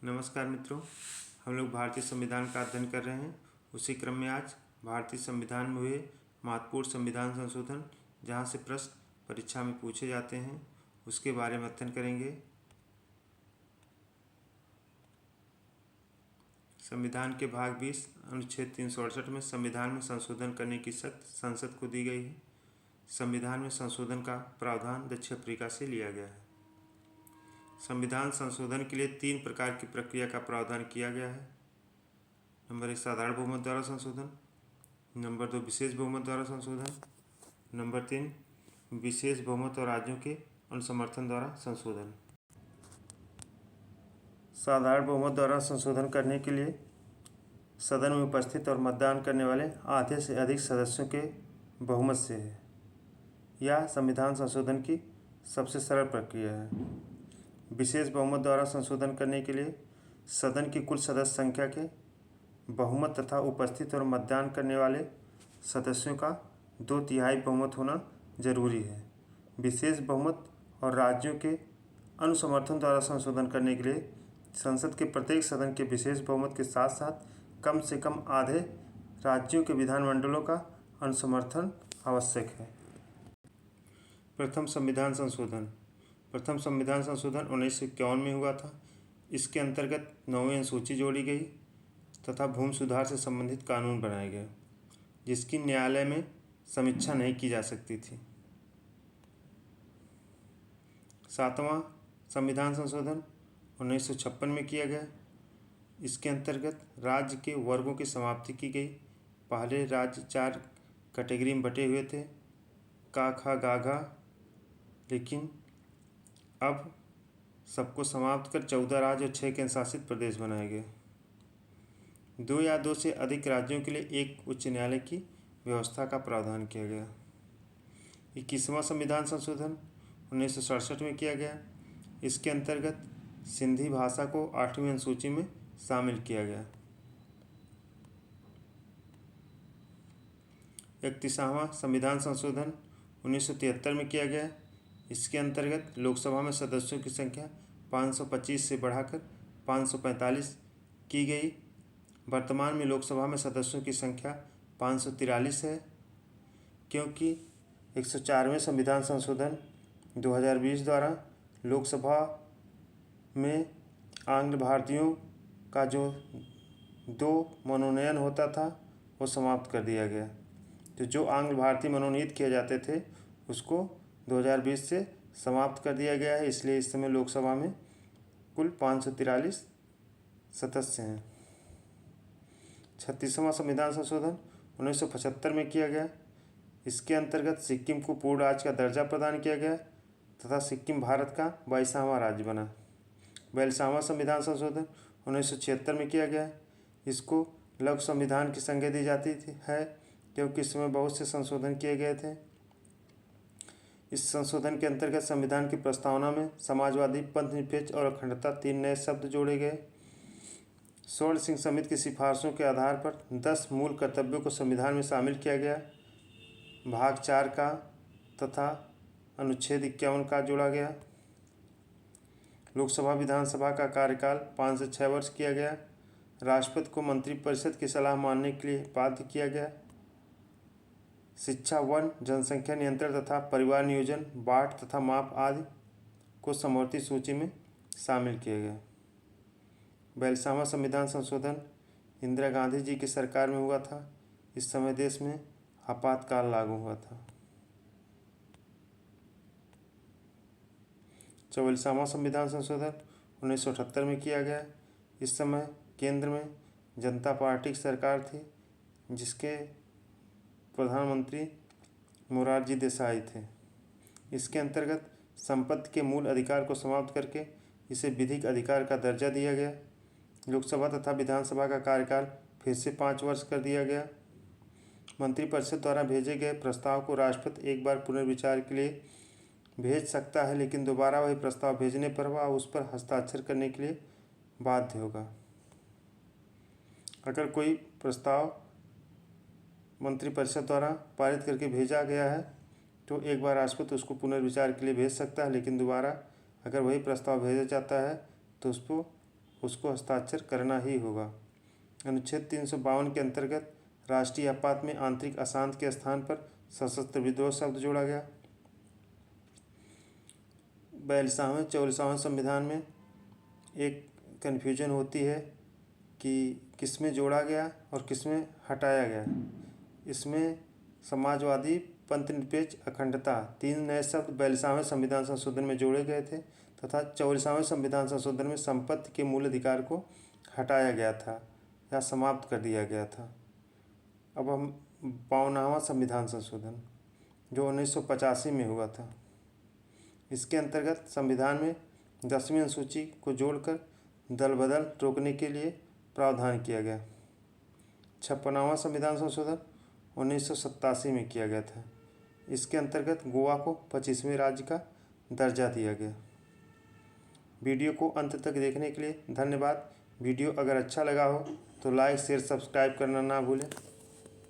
नमस्कार मित्रों, हम लोग भारतीय संविधान का अध्ययन कर रहे हैं। उसी क्रम में आज भारतीय संविधान में हुए महत्वपूर्ण संविधान संशोधन, जहां से प्रश्न परीक्षा में पूछे जाते हैं, उसके बारे में अध्ययन करेंगे। संविधान के भाग 20 अनुच्छेद 368 में संविधान में संशोधन करने की शक्ति संसद को दी गई है। संविधान में संशोधन का प्रावधान दक्षिण अफ्रीका से लिया गया है। संविधान संशोधन के लिए 3 प्रकार की प्रक्रिया का प्रावधान किया गया है। नंबर 1 साधारण बहुमत द्वारा संशोधन, नंबर 2 विशेष बहुमत द्वारा संशोधन, नंबर 3 विशेष बहुमत और राज्यों के अनुसमर्थन द्वारा संशोधन। साधारण बहुमत द्वारा संशोधन करने के लिए सदन में उपस्थित और मतदान करने वाले आधे से अधिक सदस्यों के बहुमत से है। यह संविधान संशोधन की सबसे सरल प्रक्रिया है। विशेष बहुमत द्वारा संशोधन करने के लिए सदन की कुल सदस्य संख्या के बहुमत तथा उपस्थित और मतदान करने वाले सदस्यों का 2/3 बहुमत होना जरूरी है। विशेष बहुमत और राज्यों के अनुसमर्थन द्वारा संशोधन करने के लिए संसद के प्रत्येक सदन के विशेष बहुमत के साथ साथ कम से कम आधे राज्यों के विधानमंडलों का अनुसमर्थन आवश्यक है। प्रथम संविधान संशोधन 1951 में हुआ था। इसके अंतर्गत 9वीं अनुसूची जोड़ी गई तथा भूमि सुधार से संबंधित कानून बनाए गए, जिसकी न्यायालय में समीक्षा नहीं की जा सकती थी। 7वां संविधान संशोधन 1956 में किया गया। इसके अंतर्गत राज्य के वर्गों की समाप्ति की गई। पहले राज्य 4 कैटेगरी में बटे हुए थे, का, खा, गा, घा, लेकिन अब सबको समाप्त कर 14 राज्य और 6 केंद्र शासित प्रदेश बनाए गए। 2 या 2 से अधिक राज्यों के लिए एक उच्च न्यायालय की व्यवस्था का प्रावधान किया गया। 21वां संविधान संशोधन 1967 में किया गया। इसके अंतर्गत सिंधी भाषा को 8वीं अनुसूची में शामिल किया गया। 31वां संविधान संशोधन 1973 में किया गया। इसके अंतर्गत लोकसभा में सदस्यों की संख्या 525 से बढ़ाकर 545 की गई। वर्तमान में लोकसभा में सदस्यों की संख्या 543 है, क्योंकि 104वें संविधान संशोधन 2020 द्वारा लोकसभा में आंग्ल भारतीयों का जो 2 मनोनयन होता था वो समाप्त कर दिया गया। तो जो आंग्ल भारतीय मनोनीत किए जाते थे उसको 2020 से समाप्त कर दिया गया है। इसलिए इस समय लोकसभा में कुल 543 सदस्य हैं। 36वां संविधान संशोधन 1975 में किया गया। इसके अंतर्गत सिक्किम को पूर्ण राज्य का दर्जा प्रदान किया गया तथा सिक्किम भारत का 22वां राज्य बना। 42वां संविधान संशोधन 1976 में किया गया। इसको लघु संविधान की संज्ञा दी जाती है, क्योंकि इस समय बहुत से संशोधन किए गए थे। इस संशोधन के अंतर्गत संविधान की प्रस्तावना में समाजवादी, पंथनिरपेक्ष और अखंडता 3 नए शब्द जोड़े गए। स्वर्ण सिंह समिति की सिफारिशों के आधार पर 10 मूल कर्तव्यों को संविधान में शामिल किया गया। भाग 4 का तथा अनुच्छेद 51 का जोड़ा गया। लोकसभा विधानसभा का कार्यकाल 5 से 6 वर्ष किया गया। राष्ट्रपति को मंत्रिपरिषद की सलाह मानने के लिए बाध्य किया गया। शिक्षा, वन, जनसंख्या नियंत्रण तथा परिवार नियोजन, बाट तथा माप आदि को समवर्ती सूची में शामिल किया गया। 42वां संविधान संशोधन इंदिरा गांधी जी की सरकार में हुआ था। इस समय देश में आपातकाल लागू हुआ था। 44वां संविधान संशोधन 1978 में किया गया। इस समय केंद्र में जनता पार्टी की सरकार थी, जिसके प्रधानमंत्री मोरारजी देसाई थे। इसके अंतर्गत संपत्ति के मूल अधिकार को समाप्त करके इसे विधिक अधिकार का दर्जा दिया गया। लोकसभा तथा विधानसभा का कार्यकाल फिर से 5 वर्ष कर दिया गया। मंत्रिपरिषद द्वारा भेजे गए प्रस्ताव को राष्ट्रपति एक बार पुनर्विचार के लिए भेज सकता है, लेकिन दोबारा वही प्रस्ताव भेजने पर वह उस पर हस्ताक्षर करने के लिए बाध्य होगा। अगर कोई प्रस्ताव मंत्रिपरिषद द्वारा पारित करके भेजा गया है तो एक बार राष्ट्रपति उसको पुनर्विचार के लिए भेज सकता है, लेकिन दोबारा अगर वही प्रस्ताव भेजा जाता है तो उसको उसको हस्ताक्षर करना ही होगा। अनुच्छेद 352 के अंतर्गत राष्ट्रीय आपात में आंतरिक अशांति के स्थान पर सशस्त्र विद्रोह शब्द जोड़ा गया। 42वें 44वें संविधान में एक कन्फ्यूजन होती है कि किसमें जोड़ा गया और किसमें हटाया गया। इसमें समाजवादी, पंथनिरपेक्ष, अखंडता 3 नए शब्द 42वें संविधान संशोधन में जोड़े गए थे तथा 44वें संविधान संशोधन में संपत्ति के मूल अधिकार को हटाया गया था या समाप्त कर दिया गया था। अब हम 52वां संविधान संशोधन जो 1985 में हुआ था, इसके अंतर्गत संविधान में 10वीं अनुसूची को जोड़कर दल बदल रोकने के लिए प्रावधान किया गया। 56वां संविधान संशोधन 1987 में किया गया था। इसके अंतर्गत गोवा को 25वें राज्य का दर्जा दिया गया। वीडियो को अंत तक देखने के लिए धन्यवाद। वीडियो अगर अच्छा लगा हो तो लाइक, शेयर, सब्सक्राइब करना ना भूलें।